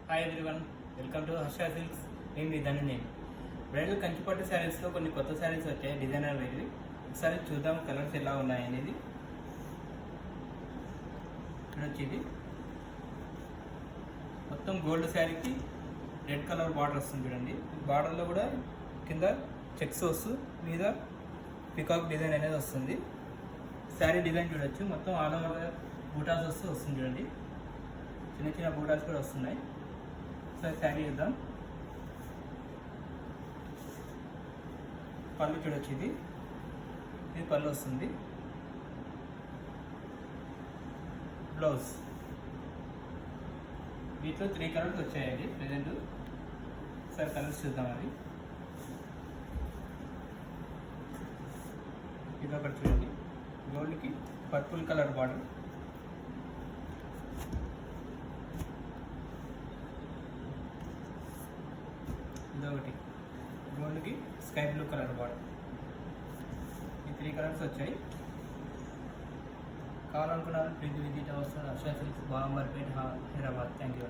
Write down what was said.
Hi everyone, welcome to Harsha silks. నేను మీ Dhananjay. Bridal కంచిపట్టు శారీస్లో కొన్ని కొత్త శారీస్ వచ్చాయి, డిజైనర్ వేవి. ఒకసారి చూద్దాం కలర్స్ ఎలా ఉన్నాయనేది. వచ్చేది మొత్తం గోల్డ్ శారీకి రెడ్ కలర్ బార్డర్ వస్తుంది చూడండి. బార్డర్లో కూడా కింద చెక్స్ వస్తూ మీద పికాక్ డిజైన్ అనేది వస్తుంది. శారీ డిజైన్ చూడొచ్చు, మొత్తం ఆల్ ఓవర్ బూటాస్ వస్తుంది చూడండి. చిన్న చిన్న బూటాస్ కూడా వస్తున్నాయి. ఒకసారి శారీ చూద్దాం. పళ్ళు చూడొచ్చు, ఇది పళ్ళు వస్తుంది. బ్లౌజ్ వీటిలో 3 కలర్స్ వచ్చాయండి ప్రజెంట్. ఒకసారి కలర్స్ చూద్దాం. అది ఇదొకటి చూడండి, గోల్డ్కి పర్పుల్ కలర్ బార్డర్. ఇదొకటి గోల్డ్కి స్కై బ్లూ కలర్ బార్డర్. ఈ 3 కలర్స్ వచ్చాయి. కావాలనుకున్నారు please visit our Harsha Silks, Bambarpet, Hyderabad. Thank you.